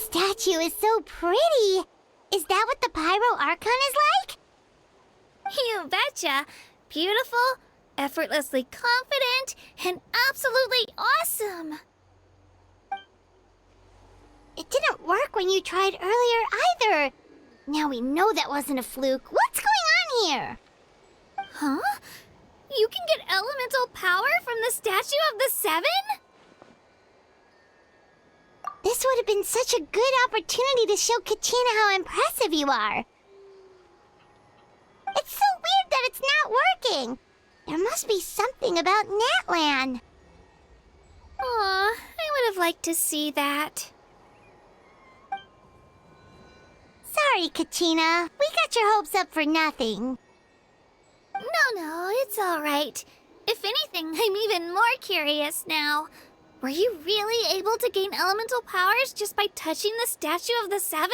statue is so pretty. Is that what the Pyro Archon is like? You betcha. Beautiful, effortlessly confident, and absolutely awesome. It didn't work when you tried earlier either. Now we know that wasn't a fluke. What's going on here? Huh? You can get elemental power from the Statue of the Seven? This would have been such a good opportunity to show Kachina how impressive you are. It's so weird that it's not working. There must be something about Natlan. Aw, I would have liked to see that. Sorry, Kachina. We got your hopes up for nothing. No, it's all right. If anything, I'm even more curious now. Were you really able to gain elemental powers just by touching the Statue of the Seven?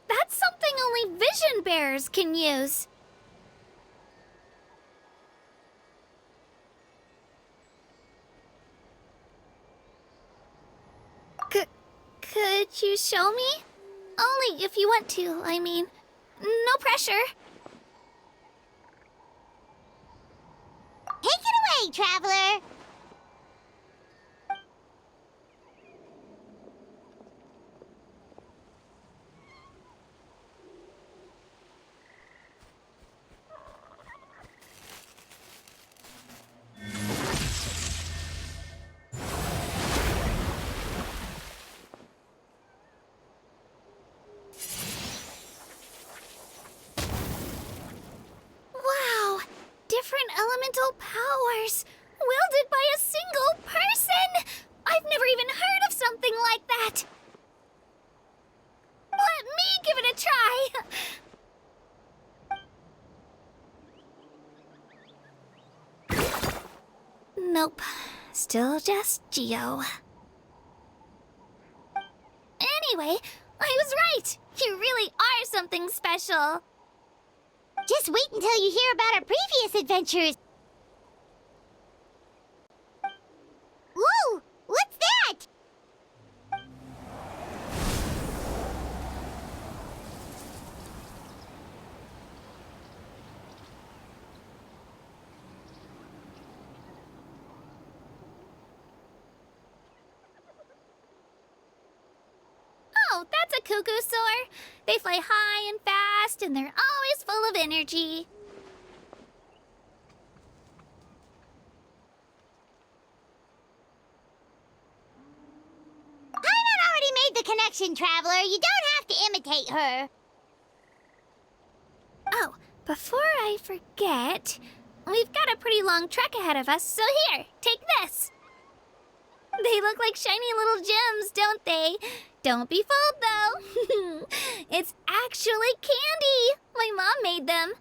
That's something only vision bearers can use. Could you show me? Only if you want to, I mean. No pressure. Take it away, Traveler! Wow! Different elemental powers! Wielded by a single person! I've never even heard of something like that! Let me give it a try! Nope. Still just Geo. Anyway, I was right! You really are something special! Just wait until you hear about our previous adventures. Whoa! What's that? Oh, that's a cuckoo soar. They fly high and fast, and they're always full of energy. Paimon already made the connection, Traveler. You don't have to imitate her. Oh, before I forget, we've got a pretty long trek ahead of us, so here, take this. They look like shiny little gems, don't they? Don't be fooled, though. It's actually candy. My mom made them.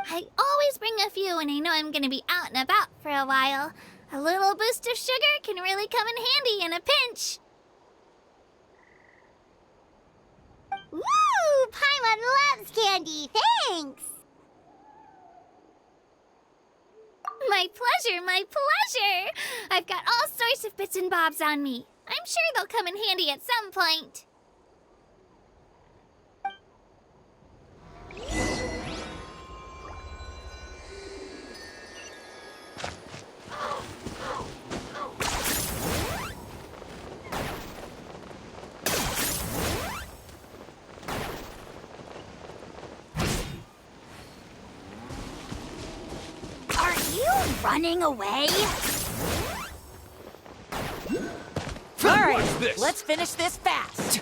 I always bring a few when I know I'm going to be out and about for a while. A little boost of sugar can really come in handy in a pinch. Woo! Paimon loves candy. Thanks. My pleasure, my pleasure! I've got all sorts of bits and bobs on me. I'm sure they'll come in handy at some point. Are you running away? All right, let's finish this fast.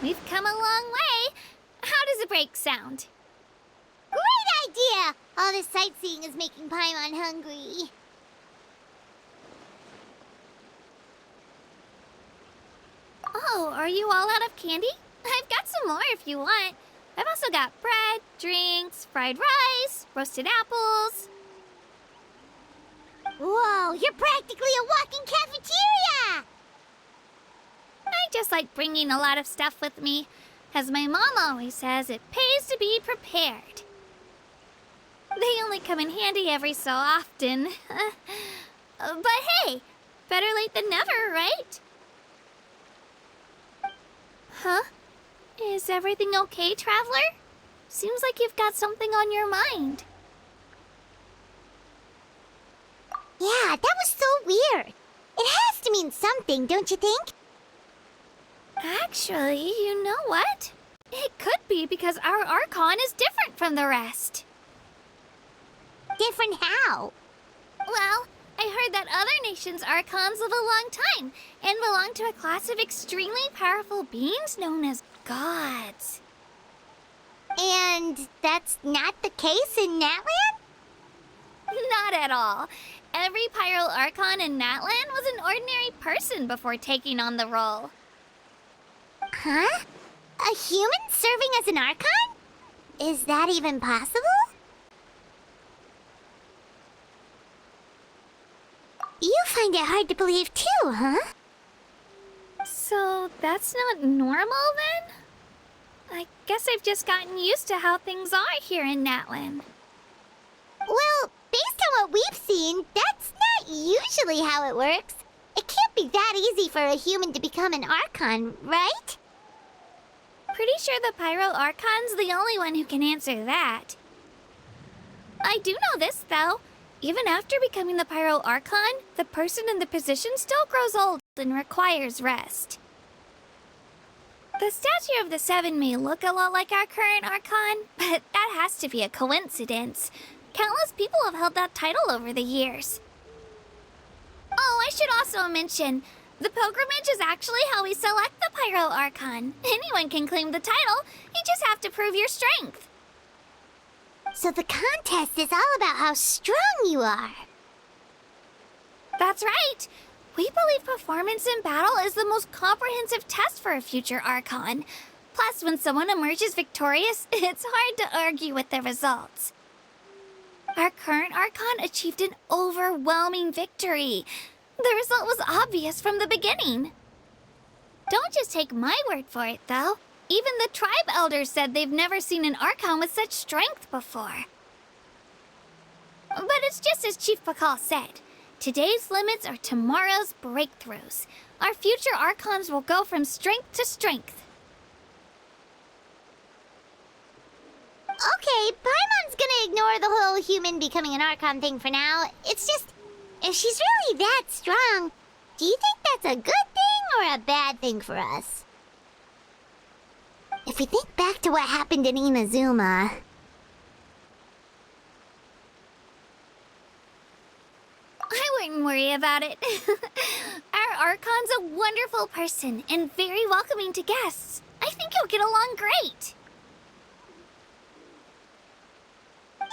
we've come a long way. How does a break sound? Great idea! All this sightseeing is making Paimon hungry. Oh, are you all out of candy? I've got some more if you want. I've also got bread, drinks, fried rice, roasted apples. Whoa, you're practically a walking cafeteria! I just like bringing a lot of stuff with me. As my mom always says, it pays to be prepared. They only come in handy every so often. But hey, better late than never, right? Huh? Is everything okay, Traveler? Seems like you've got something on your mind. Yeah, that was so weird. It has to mean something, don't you think? Actually, you know what? It could be because our Archon is different from the rest. Different how? Well, I heard that other nations' Archons live a long time and belong to a class of extremely powerful beings known as gods. And that's not the case in Natland? Not at all. Every Pyro Archon in Natland was an ordinary person before taking on the role. Huh? A human serving as an Archon? Is that even possible? You find it hard to believe too, huh? So that's not normal then? I guess I've just gotten used to how things are here in Natland. Well, based on what we've seen, that's not usually how it works. It can't be that easy for a human to become an Archon, right? Pretty sure the Pyro Archon's the only one who can answer that. I do know this, though. Even after becoming the Pyro Archon, the person in the position still grows old and requires rest. The statue of the Seven may look a lot like our current Archon, but that has to be a coincidence. Countless people have held that title over the years. Oh, I should also mention, the pilgrimage is actually how we select the Pyro Archon. Anyone can claim the title, you just have to prove your strength. So the contest is all about how strong you are. That's right. We believe performance in battle is the most comprehensive test for a future Archon. Plus, when someone emerges victorious, it's hard to argue with the results. Our current Archon achieved an overwhelming victory. The result was obvious from the beginning. Don't just take my word for it, though. Even the tribe elders said they've never seen an Archon with such strength before. But it's just as Chief Pakal said. Today's limits are tomorrow's breakthroughs. Our future Archons will go from strength to strength. Okay, Paimon's gonna ignore the whole human becoming an Archon thing for now. It's just, if she's really that strong, do you think that's a good thing or a bad thing for us? If we think back to what happened in Inazuma... I wouldn't worry about it. Our Archon's a wonderful person and very welcoming to guests. I think you'll get along great. Yeah,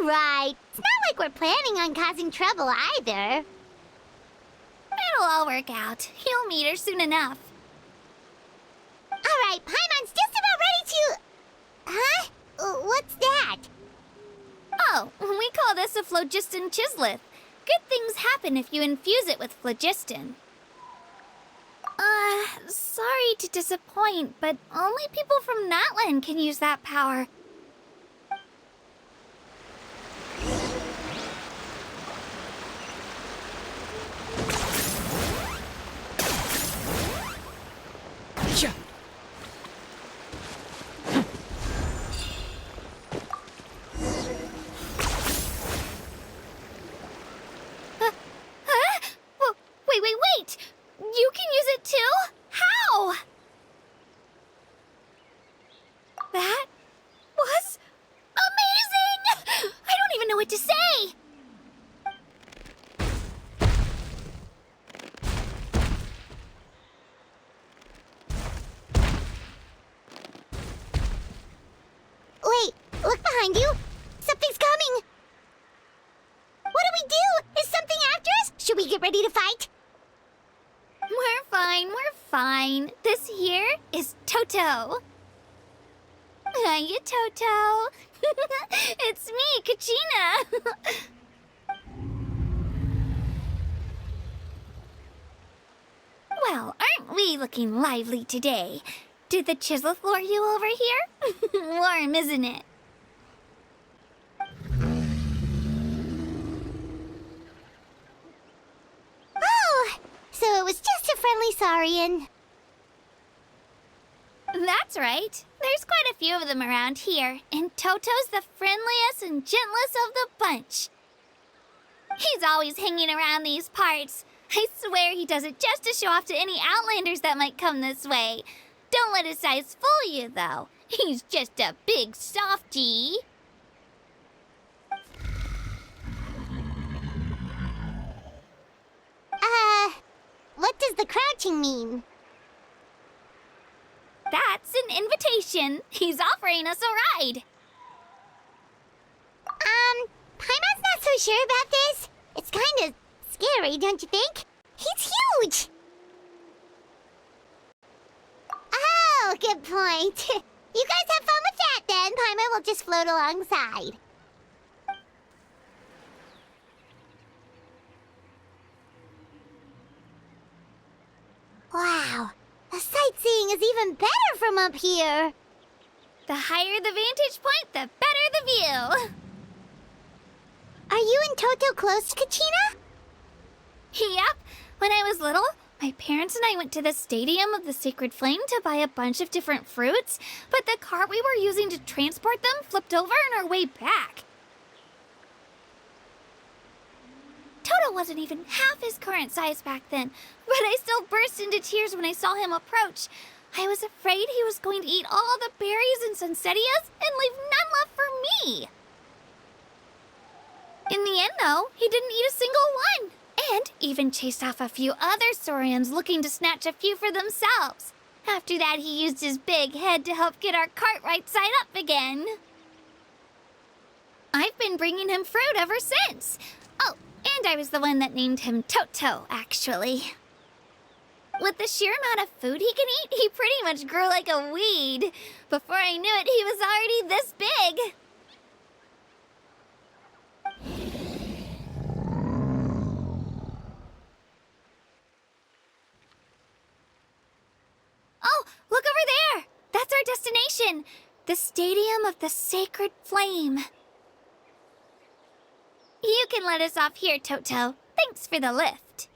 you're right. It's not like we're planning on causing trouble either. It'll all work out. You'll meet her soon enough. Alright, Paimon's just about ready to... Huh? What's that? Oh, we call this a phlogiston chisleth. Good things happen if you infuse it with phlogiston. Sorry to disappoint, but only people from Natland can use that power. Yeah. Wait! You can use it too? How? That Toto. Hiya, Toto. It's me, Kachina. Well, aren't we looking lively today? Did the chisel floor you over here? Warm, isn't it? Oh, so it was just a friendly saurian. That's right. There's quite a few of them around here, and Toto's the friendliest and gentlest of the bunch. He's always hanging around these parts. I swear he does it just to show off to any outlanders that might come this way. Don't let his size fool you, though. He's just a big softie. What does the crouching mean? That's an invitation. He's offering us a ride. Paimon's not so sure about this. It's kind of scary, don't you think? He's huge! Oh, good point. You guys have fun with that then. Paimon will just float alongside. Wow, the sightseeing is even better from up here. The higher the vantage point, the better the view. Are you and Toto close, Kachina? Yep. When I was little, my parents and I went to the Stadium of the Sacred Flame to buy a bunch of different fruits, but the cart we were using to transport them flipped over on our way back. Toto wasn't even half his current size back then, but I still burst into tears when I saw him approach. I was afraid he was going to eat all the berries and sunsettias and leave none left for me. In the end, though, he didn't eat a single one, and even chased off a few other saurians looking to snatch a few for themselves. After that, he used his big head to help get our cart right side up again. I've been bringing him fruit ever since. Oh, and I was the one that named him Toto, actually. With the sheer amount of food he can eat, he pretty much grew like a weed. Before I knew it, he was already this big. Oh, look over there! That's our destination! The Stadium of the Sacred Flame. You can let us off here, Toto. Thanks for the lift.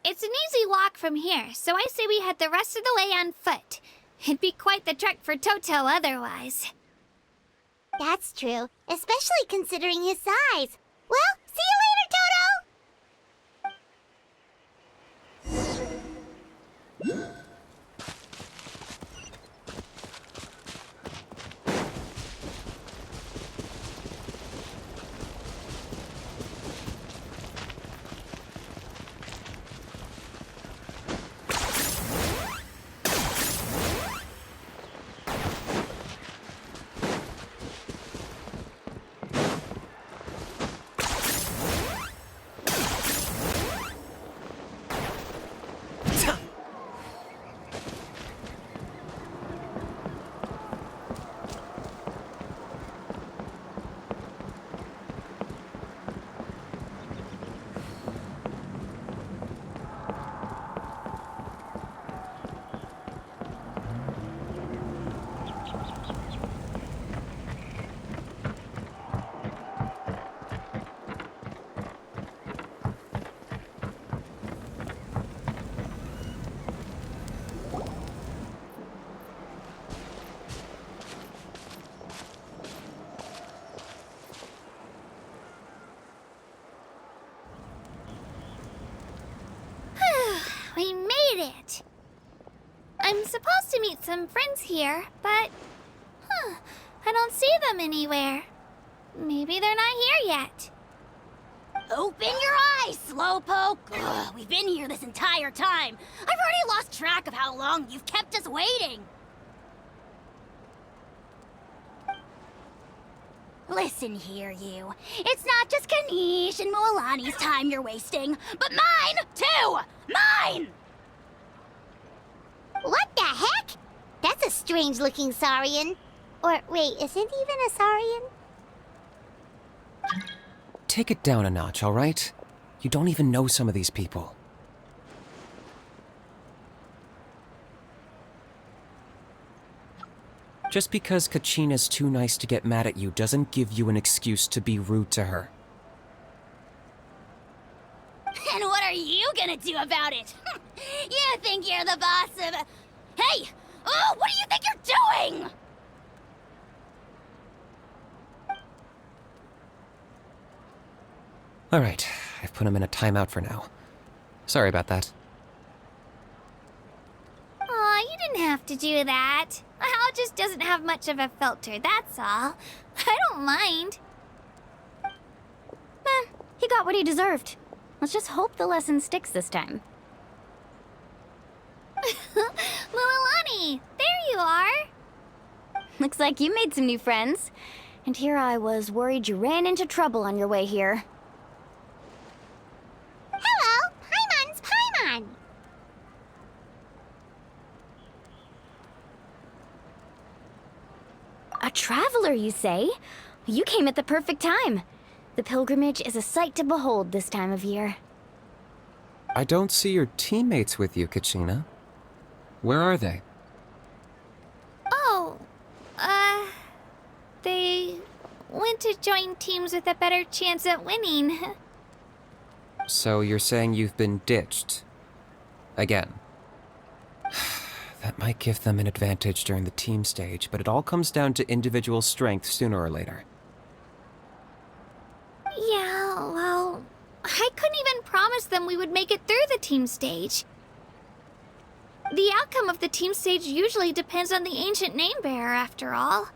It's an easy walk from here, so I say we head the rest of the way on foot. It'd be quite the trek for Toto otherwise. That's true, especially considering his size. Well, see you later, Toto! We made it! I'm supposed to meet some friends here, but... I don't see them anywhere. Maybe they're not here yet. Open your eyes, Slowpoke! Ugh, we've been here this entire time. I've already lost track of how long you've kept us waiting. Listen here, you. It's not just Kinich and Moalani's time you're wasting, but mine, too! Mine! What the heck? That's a strange-looking Saurian. Or, wait, is it even a Saurian? Take it down a notch, all right? You don't even know some of these people. Just because Kachina's too nice to get mad at you doesn't give you an excuse to be rude to her. And what are you gonna do about it? You think you're the boss of... Hey! Oh, what do you think you're doing? All right, I've put him in a timeout for now. Sorry about that. Aw, you didn't have to do that. Hal just doesn't have much of a filter, that's all. I don't mind. He got what he deserved. Let's just hope the lesson sticks this time. Mualani, there you are. Looks like you made some new friends. And here I was worried you ran into trouble on your way here. Hello, Paimon's Paimon. A traveler, you say? You came at the perfect time. The pilgrimage is a sight to behold this time of year. I don't see your teammates with you, Kachina. Where are they? Oh, they went to join teams with a better chance at winning. So you're saying you've been ditched? Again. That might give them an advantage during the team stage, but it all comes down to individual strength sooner or later. Yeah, well, I couldn't even promise them we would make it through the team stage. The outcome of the team stage usually depends on the ancient name-bearer, after all.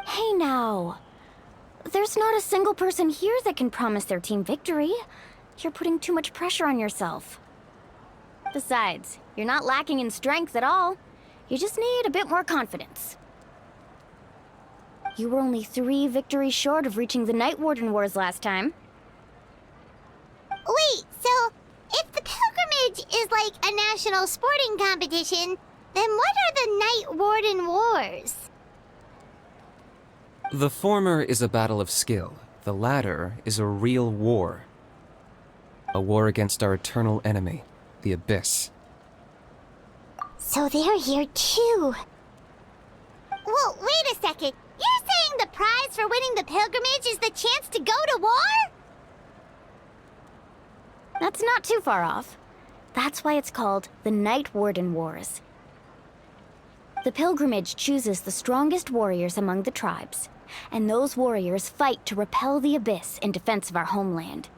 Hey now. There's not a single person here that can promise their team victory. You're putting too much pressure on yourself. Besides, you're not lacking in strength at all. You just need a bit more confidence. You were only 3 victories short of reaching the Night Warden Wars last time. Wait, so if the pilgrimage is like a national sporting competition, then what are the Night Warden Wars? The former is a battle of skill. The latter is a real war. A war against our eternal enemy, the Abyss. So they're here too. Well, wait a second. You're saying the prize for winning the pilgrimage is the chance to go to war? That's not too far off. That's why it's called the Night Warden Wars. The pilgrimage chooses the strongest warriors among the tribes, and those warriors fight to repel the Abyss in defense of our homeland.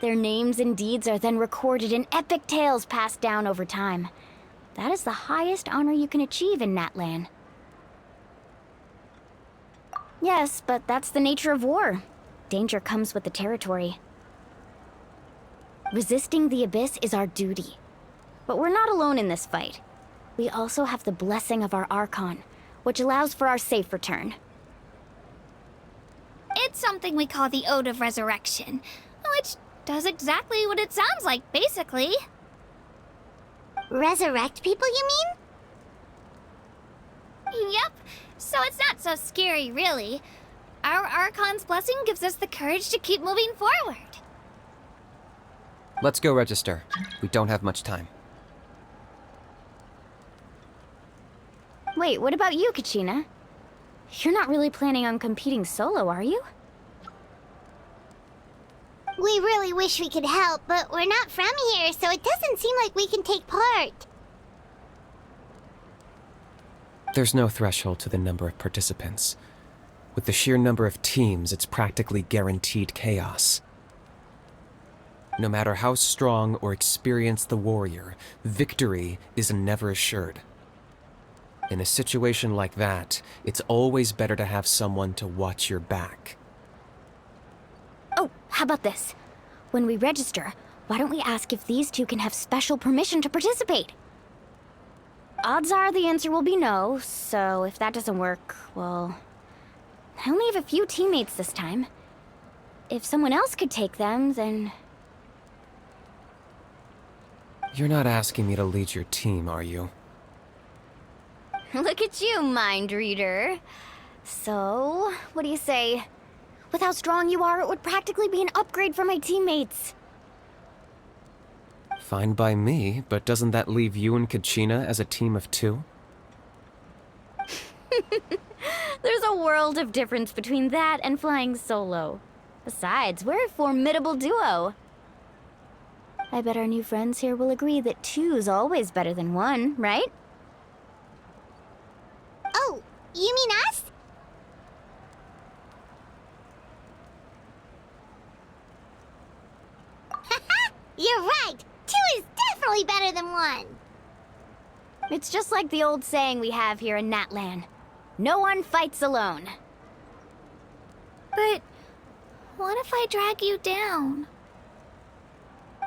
Their names and deeds are then recorded in epic tales passed down over time. That is the highest honor you can achieve in Natlan. Yes, but that's the nature of war. Danger comes with the territory. Resisting the Abyss is our duty. But we're not alone in this fight. We also have the blessing of our Archon, which allows for our safe return. It's something we call the Ode of Resurrection, which does exactly what it sounds like, basically. Resurrect people, you mean? Yep, so it's not so scary, really. Our Archon's blessing gives us the courage to keep moving forward. Let's go register. We don't have much time. Wait, what about you, Kachina? You're not really planning on competing solo, are you? We really wish we could help, but we're not from here, so it doesn't seem like we can take part. There's no threshold to the number of participants. With the sheer number of teams, it's practically guaranteed chaos. No matter how strong or experienced the warrior, victory is never assured. In a situation like that, it's always better to have someone to watch your back. Oh, how about this? When we register, why don't we ask if these two can have special permission to participate? Odds are the answer will be no, so if that doesn't work, well, I only have a few teammates this time. If someone else could take them, then... You're not asking me to lead your team, are you? Look at you, mind reader. So, what do you say? With how strong you are, it would practically be an upgrade for my teammates. Fine by me, but doesn't that leave you and Kachina as a team of 2? There's a world of difference between that and flying solo. Besides, we're a formidable duo. I bet our new friends here will agree that 2's always better than 1, right? Oh, you mean us? You're right! 2 is definitely better than 1! It's just like the old saying we have here in Natlan. No one fights alone. But what if I drag you down?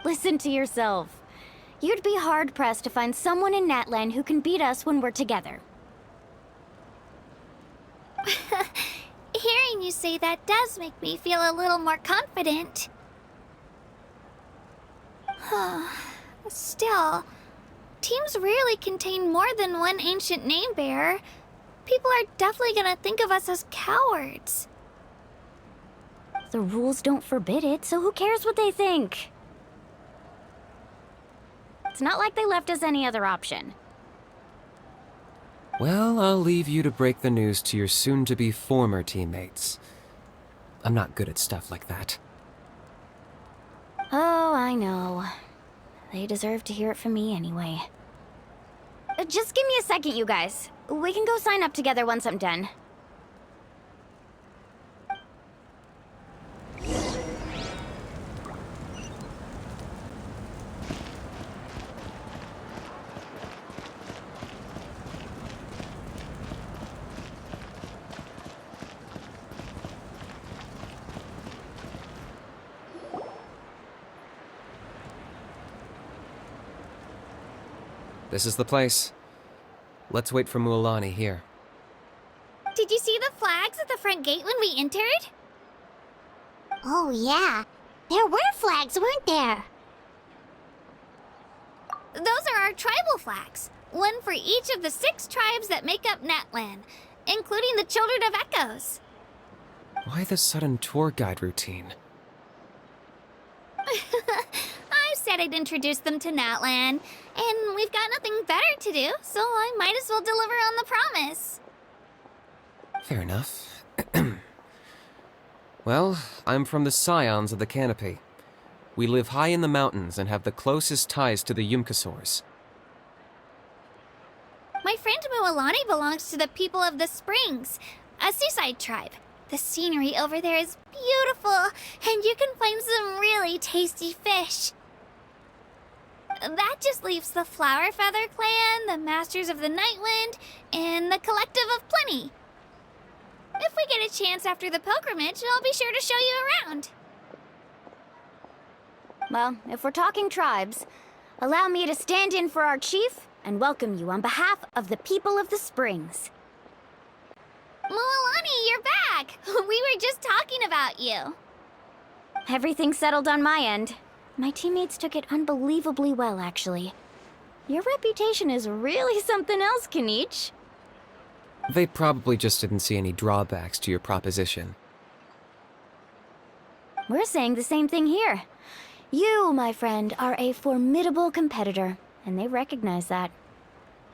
Listen to yourself. You'd be hard-pressed to find someone in Natlan who can beat us when we're together. Hearing you say that does make me feel a little more confident. Still, teams rarely contain more than one ancient name-bearer. People are definitely gonna think of us as cowards. The rules don't forbid it, so who cares what they think? It's not like they left us any other option. Well, I'll leave you to break the news to your soon-to-be former teammates. I'm not good at stuff like that. Oh, I know. They deserve to hear it from me anyway. Just give me a second, you guys. We can go sign up together once I'm done. This is the place. Let's wait for Mualani here. Did you see the flags at the front gate when we entered? Oh yeah, there were flags, weren't there? Those are our tribal flags. One for each of the 6 tribes that make up Natlan, including the Children of Echoes. Why the sudden tour guide routine? I said I'd introduce them to Natlan, and we've got nothing better to do, so I might as well deliver on the promise. Fair enough. Well, I'm from the Scions of the Canopy. We live high in the mountains and have the closest ties to the Yumkasaurs. My friend Mualani belongs to the people of the Springs, a seaside tribe. The scenery over there is beautiful, and you can find some really tasty fish. That just leaves the Flower Feather Clan, the Masters of the Nightwind, and the Collective of Plenty. If we get a chance after the pilgrimage, I'll be sure to show you around. Well, if we're talking tribes, allow me to stand in for our chief and welcome you on behalf of the people of the Springs. Mualani, you're back! We were just talking about you. Everything's settled on my end. My teammates took it unbelievably well, actually. Your reputation is really something else, kinich. They probably just didn't see any drawbacks to your proposition. We're saying the same thing here. You, my friend, are a formidable competitor, and they recognize that.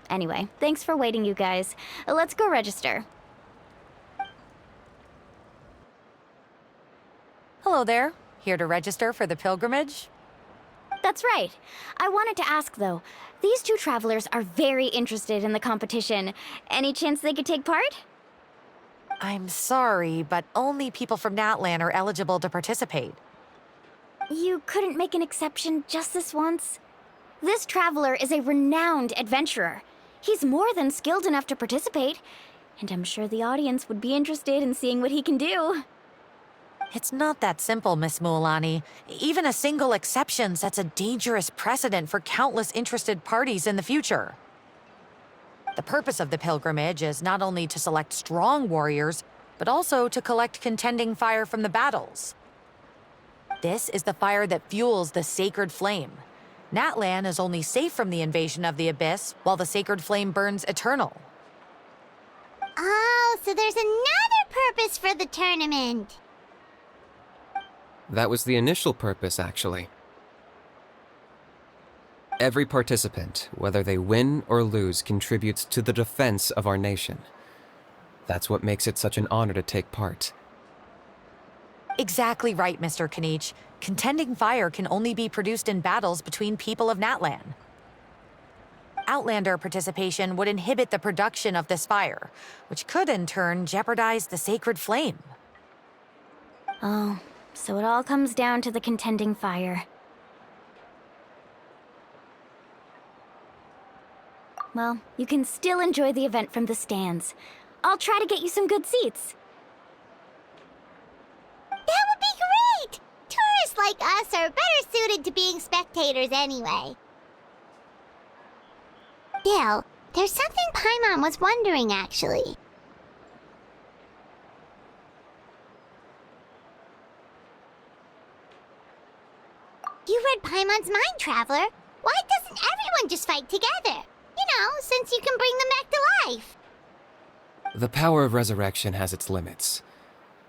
Anyway, thanks for waiting, you guys. Let's go register. Hello there. Here to register for the pilgrimage? That's right. I wanted to ask, though. These 2 travelers are very interested in the competition. Any chance they could take part? I'm sorry, but only people from Natlan are eligible to participate. You couldn't make an exception just this once? This traveler is a renowned adventurer. He's more than skilled enough to participate, and I'm sure the audience would be interested in seeing what he can do. It's not that simple, Miss Mualani. Even a single exception sets a dangerous precedent for countless interested parties in the future. The purpose of the pilgrimage is not only to select strong warriors, but also to collect contending fire from the battles. This is the fire that fuels the sacred flame. Natlan is only safe from the invasion of the Abyss while the sacred flame burns eternal. Oh, so there's another purpose for the tournament. That was the initial purpose, actually. Every participant, whether they win or lose, contributes to the defense of our nation. That's what makes it such an honor to take part. Exactly right, Mr. Kinich. Contending fire can only be produced in battles between people of Natlan. Outlander participation would inhibit the production of this fire, which could in turn jeopardize the sacred flame. Oh, so it all comes down to the contending fire. Well, you can still enjoy the event from the stands. I'll try to get you some good seats. That would be great! Tourists like us are better suited to being spectators anyway. Still, there's something Paimon was wondering, actually. You read Paimon's mind, Traveler. Why doesn't everyone just fight together? You know, since you can bring them back to life. The power of resurrection has its limits.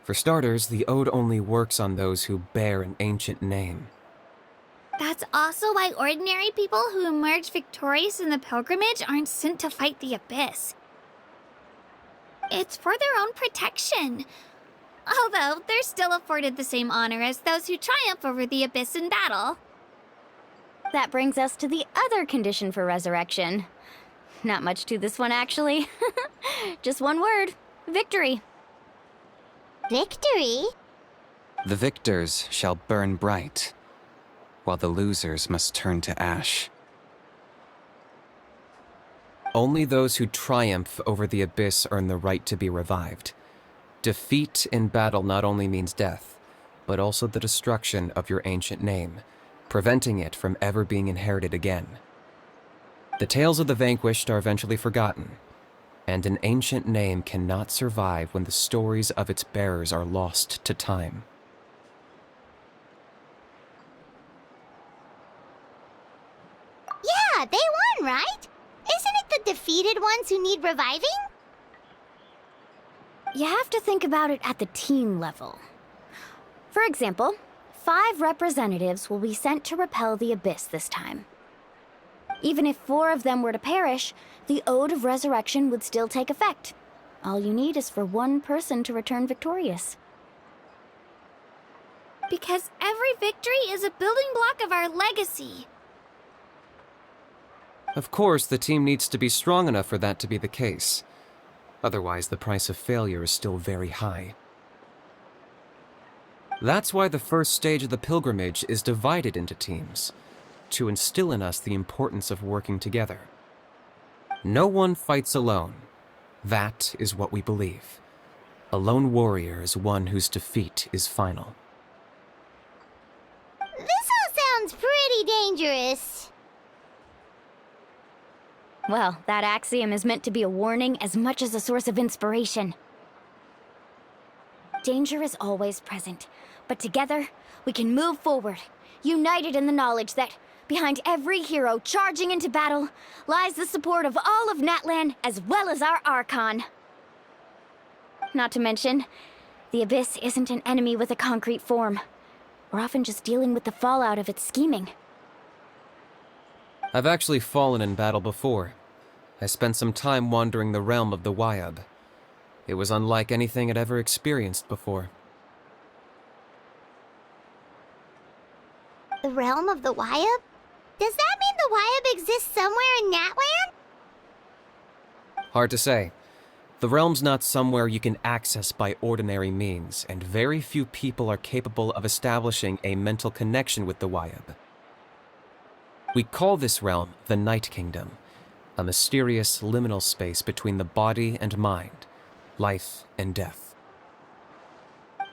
For starters, the Ode only works on those who bear an ancient name. That's also why ordinary people who emerge victorious in the pilgrimage aren't sent to fight the Abyss. It's for their own protection. Although, they're still afforded the same honor as those who triumph over the Abyss in battle. That brings us to the other condition for resurrection. Not much to this one, actually. Just one word. Victory. Victory? The victors shall burn bright, while the losers must turn to ash. Only those who triumph over the Abyss earn the right to be revived. Defeat in battle not only means death, but also the destruction of your ancient name, preventing it from ever being inherited again. The tales of the vanquished are eventually forgotten, and an ancient name cannot survive when the stories of its bearers are lost to time. Yeah, they won, right? Isn't it the defeated ones who need reviving? You have to think about it at the team level. For example, 5 representatives will be sent to repel the Abyss this time. Even if 4 of them were to perish, the Ode of Resurrection would still take effect. All you need is for 1 person to return victorious. Because every victory is a building block of our legacy. Of course, the team needs to be strong enough for that to be the case. Otherwise, the price of failure is still very high. That's why the first stage of the pilgrimage is divided into teams, to instill in us the importance of working together. No one fights alone. That is what we believe. A lone warrior is one whose defeat is final. This all sounds pretty dangerous. Well, that axiom is meant to be a warning as much as a source of inspiration. Danger is always present, but together, we can move forward, united in the knowledge that behind every hero charging into battle lies the support of all of Natlan as well as our Archon. Not to mention, the Abyss isn't an enemy with a concrete form. We're often just dealing with the fallout of its scheming. I've actually fallen in battle before. I spent some time wandering the realm of the Wyab. It was unlike anything I'd ever experienced before. The realm of the Wyab? Does that mean the Wyab exists somewhere in Natlan? Hard to say. The realm's not somewhere you can access by ordinary means, and very few people are capable of establishing a mental connection with the Wyab. We call this realm the Night Kingdom, a mysterious liminal space between the body and mind, life and death.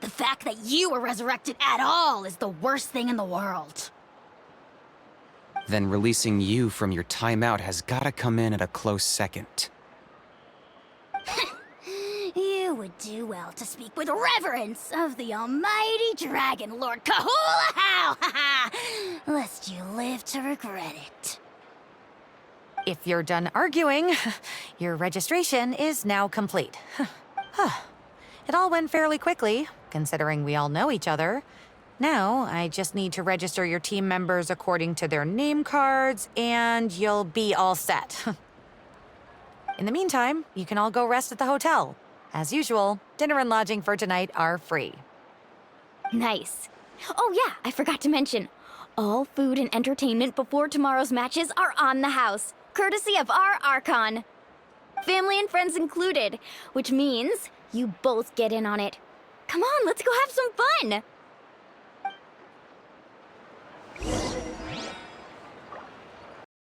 The fact that you were resurrected at all is the worst thing in the world. Then releasing you from your timeout has gotta come in at a close second. You would do well to speak with reverence of the almighty Dragon Lord Kahula How, lest you live to regret it. If you're done arguing, your registration is now complete. It all went fairly quickly, considering we all know each other. Now, I just need to register your team members according to their name cards, and you'll be all set. In the meantime, you can all go rest at the hotel. As usual, dinner and lodging for tonight are free. Nice. Oh yeah, I forgot to mention. All food and entertainment before tomorrow's matches are on the house, courtesy of our Archon. Family and friends included, which means you both get in on it. Come on, let's go have some fun!